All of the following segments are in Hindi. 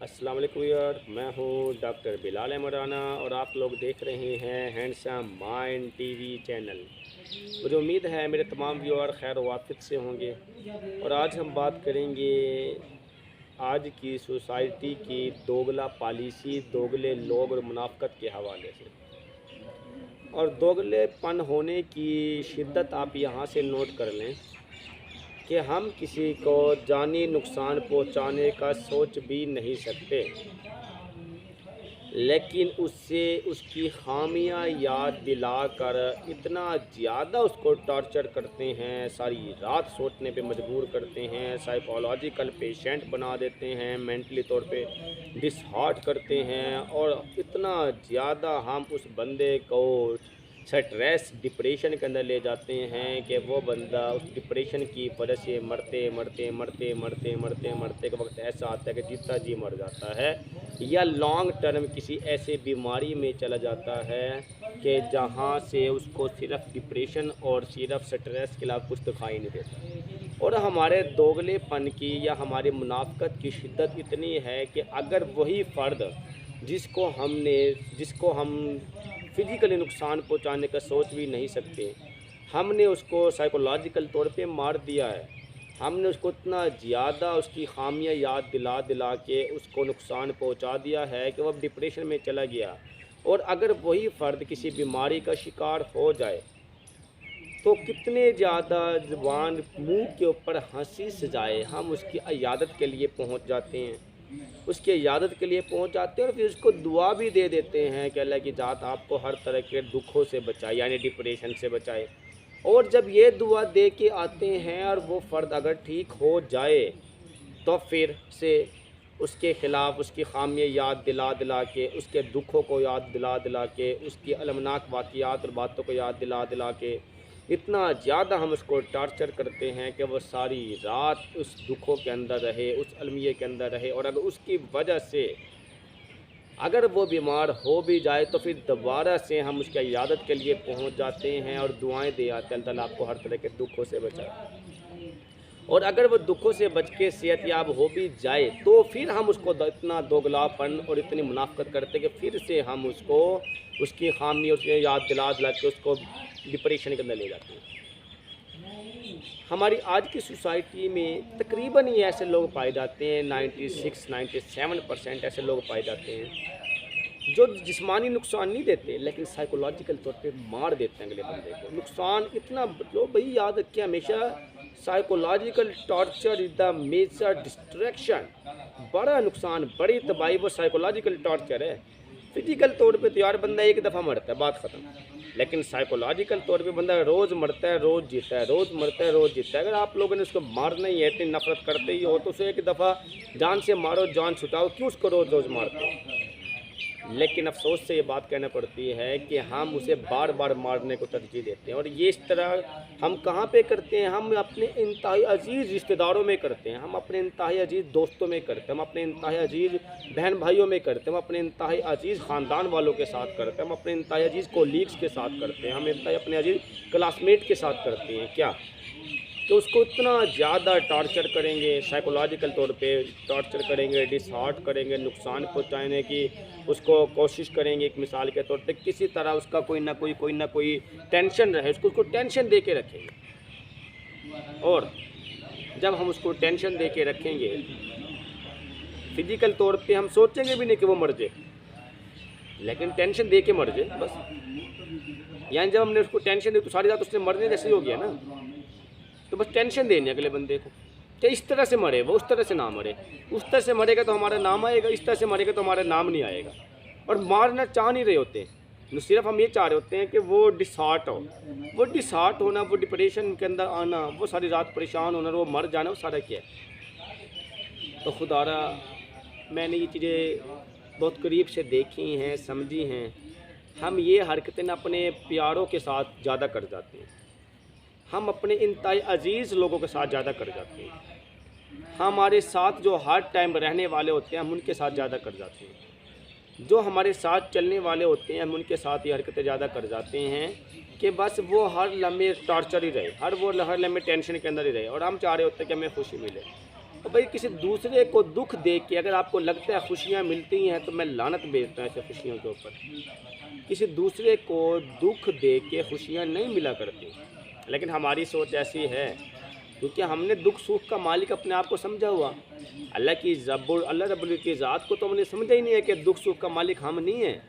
अस्सलाम वालेकुम यार, मैं हूँ डॉक्टर बिलाल अहमद और आप लोग देख रहे हैं हैंडसम माइंड टीवी चैनल। मुझे उम्मीद है मेरे तमाम व्यूअर खैर वाफिक से होंगे। और आज हम बात करेंगे आज की सोसाइटी की दोगला पॉलिसी, दोगले लोग और मुनाफ़क़त के हवाले से। और दोगलेपन होने की शिद्दत आप यहाँ से नोट कर लें कि हम किसी को जानी नुकसान पहुँचाने का सोच भी नहीं सकते, लेकिन उससे उसकी खामियां याद दिलाकर इतना ज़्यादा उसको टॉर्चर करते हैं, सारी रात सोचने पे मजबूर करते हैं, साइकोलॉजिकल पेशेंट बना देते हैं, मेंटली तौर पे डिसहार्ट करते हैं। और इतना ज़्यादा हम उस बंदे को स्ट्रेस डिप्रेशन के अंदर ले जाते हैं कि वो बंदा उस डिप्रेशन की वजह से मरते मरते मरते मरते मरते मरते के वक्त ऐसा आता है कि जीता जी मर जाता है, या लॉन्ग टर्म किसी ऐसे बीमारी में चला जाता है कि जहाँ से उसको सिर्फ डिप्रेशन और सिर्फ स्ट्रेस के अलावा कुछ दिखाई नहीं देता। और हमारे दोगलेपन की या हमारी मुनाफ़क़त की शिद्दत इतनी है कि अगर वही फ़र्द जिसको हम फिज़िकली नुकसान पहुंचाने का सोच भी नहीं सकते, हमने उसको साइकोलॉजिकल तौर पे मार दिया है। हमने उसको इतना ज़्यादा उसकी खामियां याद दिला दिला के उसको नुकसान पहुंचा दिया है कि वो अब डिप्रेशन में चला गया। और अगर वही फ़र्द किसी बीमारी का शिकार हो जाए तो कितने ज़्यादा ज़ुबान मुंह के ऊपर हंसी सजाए हम उसकी इयादत के लिए पहुंच जाते हैं, उसकी इयादत के लिए पहुंच जाते हैं और फिर उसको दुआ भी दे देते हैं कि अल्लाह की ज़ात आपको हर तरह के दुखों से बचाए, यानी डिप्रेशन से बचाए। और जब ये दुआ दे के आते हैं और वो फ़र्द अगर ठीक हो जाए तो फिर से उसके ख़िलाफ़ उसकी खामियाँ याद दिला दिला के, उसके दुखों को याद दिला दिला के, उसकी अलमनाक वाक़ियात और बातों को याद दिला दिला के इतना ज़्यादा हम उसको टॉर्चर करते हैं कि वो सारी रात उस दुखों के अंदर रहे, उस अलमिये के अंदर रहे। और अगर उसकी वजह से अगर वो बीमार हो भी जाए तो फिर दोबारा से हम उसकी इयादत के लिए पहुंच जाते हैं और दुआएं दे आते हैं, अल्लाह ताला आपको हर तरह के दुखों से बचाए। और अगर वो दुखों से बच के सेहतयाब हो भी जाए तो फिर हम उसको इतना दोगलापन और इतनी मुनाफ़क़त करते कि फिर से हम उसको उसकी खामी उसकी याद दिला दिला के उसको डिप्रेशन के अंदर ले जाते हैं। हमारी आज की सोसाइटी में तकरीबन ही ऐसे लोग पाए जाते हैं, 96-97% ऐसे लोग पाए जाते हैं जो जिस्मानी नुकसान नहीं देते लेकिन साइकोलॉजिकल तौर पे मार देते हैं अगले बंदे को। नुकसान इतना जो भाई याद रखिए हमेशा, psychological torture is the major distraction. बड़ा नुकसान, बड़ी तबाही वो साइकोलॉजिकल टॉर्चर है। फिजिकल तौर पे तो यार बंदा एक दफ़ा मरता है, बात ख़त्म। लेकिन साइकोलॉजिकल तौर पे बंदा रोज़ मरता है, रोज़ जीता है, रोज़ मरता है, रोज़ जीता है। अगर आप लोगों ने उसको मारना ही है, इतनी नफरत करते ही हो तो उसे एक दफ़ा जान से मारो, जान छुटाओ, क्यों उसको रोज़ रोज़ मारते हो? लेकिन अफ़सोस से ये बात कहना पड़ती है कि हम उसे बार बार मारने को तरजीह देते हैं। और ये इस तरह हम कहाँ पे करते हैं? हम अपने इंतहाई अजीज़ रिश्तेदारों में करते हैं, हम अपने इंतहाई अजीज़ दोस्तों में करते हैं, हम अपने इंतहाई अजीज़ बहन भाइयों में करते हैं, हम अपने इंतहाई अजीज़ ख़ानदान वालों के साथ करते हैं, हम अपने इंतहाई अजीज़ कोलीग्स के साथ करते हैं, हम इंतहाई अपने अजीज़ क्लासमेट के साथ करते हैं। क्या कि उसको इतना ज़्यादा टॉर्चर करेंगे, साइकोलॉजिकल तौर पे टॉर्चर करेंगे, डिसहार्ट करेंगे, नुकसान पहुंचाने की उसको कोशिश करेंगे। एक मिसाल के तौर पे किसी तरह उसका कोई ना कोई टेंशन रहे, उसको टेंशन दे के रखेंगे। और जब हम उसको टेंशन दे के रखेंगे, फिजिकल तौर पे हम सोचेंगे भी नहीं कि वो मर जाए, लेकिन टेंशन दे के मर जाए बस। यानी जब हमने उसको टेंशन दी तो सारी रात उसने मरने जैसे ही हो गया ना। तो बस टेंशन देनी अगले बंदे को कि इस तरह से मरे, वो उस तरह से ना मरे। उस तरह से मरेगा तो हमारा नाम आएगा, इस तरह से मरेगा तो हमारा नाम नहीं आएगा। और मारना चाह नहीं रहे होते, न सिर्फ हम ये चाह रहे होते हैं कि वो डिसहार्ट हो। वो डिसहार्ट होना, वो डिप्रेशन के अंदर आना, वो सारी रात परेशान होना, वो मर जाना, वो सारा क्या है। तो खुदारा मैंने ये चीज़ें बहुत करीब से देखी हैं, समझी हैं। हम ये हरकतें अपने प्यारों के साथ ज़्यादा कर जाते हैं, हम अपने इंतहाई अजीज़ लोगों के साथ ज़्यादा कर जाते हैं, हमारे साथ जो हर टाइम रहने वाले होते हैं हम उनके साथ ज़्यादा कर जाते हैं, जो हमारे साथ चलने वाले होते हैं हम उनके साथ ये हरकतें ज़्यादा कर जाते हैं कि बस वो हर लम्हे टॉर्चर ही रहे, हर लम्हे टेंशन के अंदर ही रहे। और हम चाह रहे होते हैं कि हमें खुशी मिले। और भाई किसी दूसरे को दुख देख के अगर आपको लगता है खुशियाँ मिलती हैं तो मैं लानत भेजता हूँ ऐसे खुशियों के ऊपर। किसी दूसरे को दुख दे के खुशियाँ नहीं मिला करती, लेकिन हमारी सोच ऐसी है क्योंकि हमने दुख सुख का मालिक अपने आप को समझा हुआ। अल्लाह रब्बुल की ज़ात को तो हमने समझा ही नहीं है कि दुख सुख का मालिक हम नहीं हैं,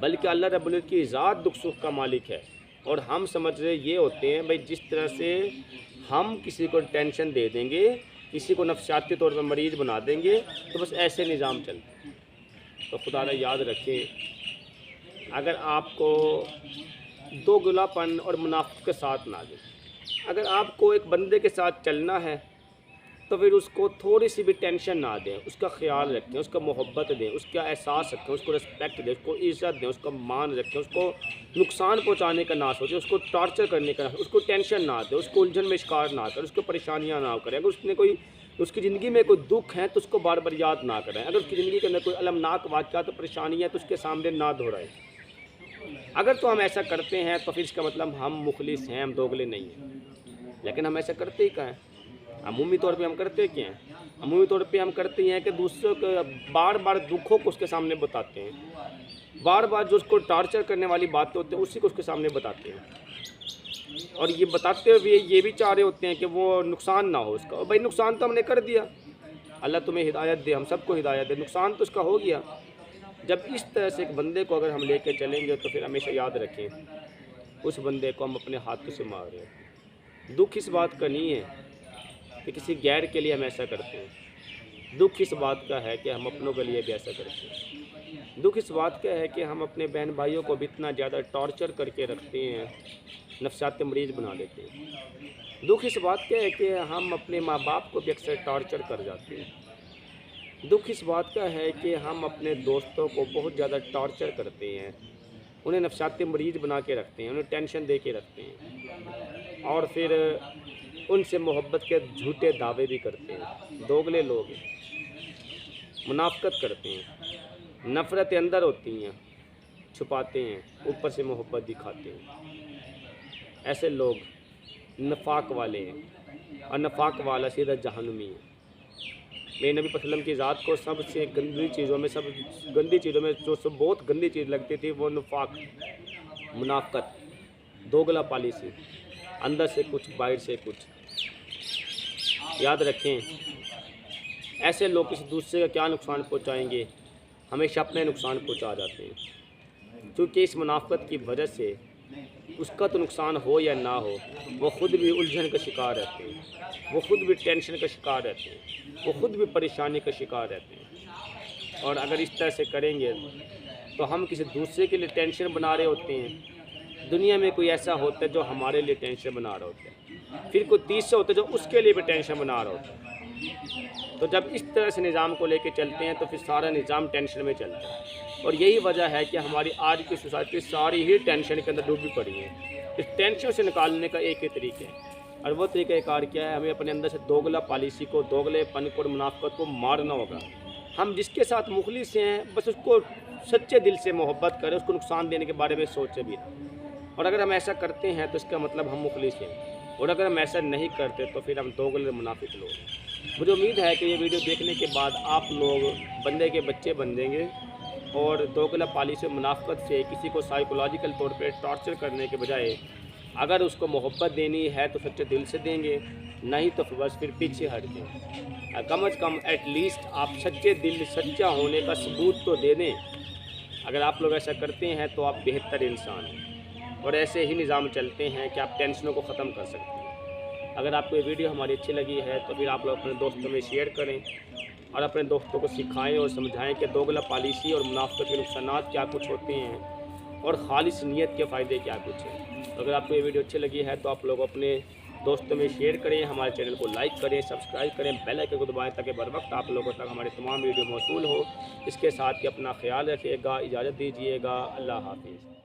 बल्कि अल्लाह रब्बुल की ज़ात दुख सुख का मालिक है। और हम समझ रहे ये होते हैं भाई जिस तरह से हम किसी को टेंशन दे देंगे, किसी को नफसियाती तौर पर मरीज़ बना देंगे, तो बस ऐसे निज़ाम चलते हैं। तो खुदा याद रखें, अगर आपको दोगलापन और मुनाफिक के साथ ना दे, अगर आपको एक बंदे के साथ चलना है तो फिर उसको थोड़ी सी भी टेंशन ना दें, उसका ख्याल रखें, उसका मोहब्बत दें, उसका एहसास रखें, उसको रिस्पेक्ट दें, उसको इज़्ज़त दें, उसका मान रखें, उसको नुकसान पहुंचाने का ना सोचें, उसको टॉर्चर करने का ना, उसको टेंशन ना दें, उसको उलझन में शिकार ना करें, उसको परेशानियां ना करें। अगर उसकी ज़िंदगी में कोई दुख है तो उसको बार बार याद ना करें। अगर उसकी ज़िंदगी के अंदर कोई अलमनाक वाक़या तो परेशानी है तो उसके सामने ना दोहराएं। अगर तो हम ऐसा करते हैं तो फिर इसका मतलब हम मुखलिस हैं, हम दोगले नहीं हैं। लेकिन हम ऐसा करते ही कहाँ हैं? अमूमी तौर पे हम करते क्या हैं? अमूमी तौर पे हम करते हैं कि दूसरों को बार बार दुखों को उसके सामने बताते हैं, बार बार जो उसको टॉर्चर करने वाली बातें होती हैं उसी को उसके सामने बताते हैं, और ये बताते हुए ये भी चाह रहे होते हैं कि वो नुकसान ना हो उसका। और भाई नुकसान तो हमने कर दिया, अल्लाह तुम्हें हिदायत दे, हम सबको हिदायत दे, नुकसान तो उसका हो गया। जब इस तरह से एक बंदे को अगर हम लेके चलेंगे तो फिर हमेशा याद रखें उस बंदे को हम अपने हाथों से मार रहे हैं। दुख इस बात का नहीं है कि किसी गैर के लिए हम ऐसा करते हैं, दुख इस बात का है कि हम अपनों के लिए भी ऐसा करते हैं। दुख इस बात का है कि हम अपने बहन भाइयों को भी इतना ज़्यादा टॉर्चर करके रखते हैं, नफसियाती मरीज़ बना देते हैं। दुख इस बात का है कि हम अपने माँ बाप को भी अक्सर टॉर्चर कर जाते हैं। दुख इस बात का है कि हम अपने दोस्तों को बहुत ज़्यादा टॉर्चर करते हैं, उन्हें नफसियाती मरीज़ बना के रखते हैं, उन्हें टेंशन दे के रखते हैं, और फिर उनसे मोहब्बत के झूठे दावे भी करते हैं। दोगले लोग हैं, मुनाफिकत करते हैं, नफ़रतें अंदर होती हैं, छुपाते हैं, ऊपर से मोहब्बत दिखाते हैं। ऐसे लोग नफाक वाले हैं, और नफाक वाला सीधा जहन्नमी है। मेरे नबी वसल्लम की ज़ात को सबसे गंदी चीज़ों में जो सब बहुत गंदी चीज़ लगती थी वो नफाक, मुनाफिकत, दोगला पॉलिसी, अंदर से कुछ बाहर से कुछ। याद रखें, ऐसे लोग किसी दूसरे का क्या नुकसान पहुंचाएंगे, हमेशा अपने नुकसान पहुंचा जाते हैं। क्योंकि इस मुनाफिकत की वजह से उसका तो नुकसान हो या ना हो, वो ख़ुद भी उलझन का शिकार रहते हैं, वो ख़ुद भी टेंशन का शिकार रहते हैं, वो ख़ुद भी परेशानी का शिकार रहते हैं। और अगर इस तरह से करेंगे तो हम किसी दूसरे के लिए टेंशन बना रहे होते हैं। दुनिया में कोई ऐसा होता है जो हमारे लिए टेंशन बना रहा होता है, फिर कोई तीसरा होता है जो उसके लिए भी टेंशन बना रहा होता है। तो जब इस तरह से निज़ाम को लेके चलते हैं तो फिर सारा निज़ाम टेंशन में चलता है। और यही वजह है कि हमारी आज की सोसाइटी सारी ही टेंशन के अंदर डूबी पड़ी है। इस टेंशन से निकालने का एक ही तरीका है, और वो तरीक़ाकार क्या है? हमें अपने अंदर से दोगला पॉलिसी को, दोगलेपन को और मुनाफिकत को मारना होगा। हम जिसके साथ मुखलिस हैं बस उसको सच्चे दिल से मोहब्बत करें, उसको नुकसान देने के बारे में सोचे भी। और अगर हम ऐसा करते हैं तो इसका मतलब हम मुखलिस हैं, और अगर हम ऐसा नहीं करते तो फिर हम दोगले मुनाफिक लोग हैं। मुझे उम्मीद है कि ये वीडियो देखने के बाद आप लोग बंदे के बच्चे बन देंगे, और दोगला पॉलिसी मुनाफिकत से किसी को साइकोलॉजिकल तौर पे टॉर्चर करने के बजाय अगर उसको मोहब्बत देनी है तो सच्चे दिल से देंगे, नहीं तो बस फिर पीछे हट दें। कम अज़ कम एटलीस्ट आप सच्चे दिल, सच्चा होने का सबूत तो दे दें। अगर आप लोग ऐसा करते हैं तो आप बेहतर इंसान हैं, और ऐसे ही निज़ाम चलते हैं कि आप टेंशनों को ख़त्म कर सकते हैं। अगर आपको ये वीडियो हमारी अच्छी लगी है तो फिर आप लोग अपने दोस्तों में शेयर करें, और अपने दोस्तों को सिखाएं और समझाएं कि दोगला पॉलिसी और मुनाफिकत के नुकसान क्या कुछ होते हैं, और खालिस नीयत के फ़ायदे क्या कुछ हैं। अगर आपको ये वीडियो अच्छी लगी है तो आप लोग अपने दोस्तों में शेयर करें, हमारे चैनल को लाइक करें, सब्सक्राइब करें, बेल आइकन को दबाएं ताकि बर वक्त आप लोगों तक हमारे तमाम वीडियो मौसूल हो। इसके साथ ही अपना ख्याल रखिएगा, इजाज़त दीजिएगा, अल्लाह हाफिज़।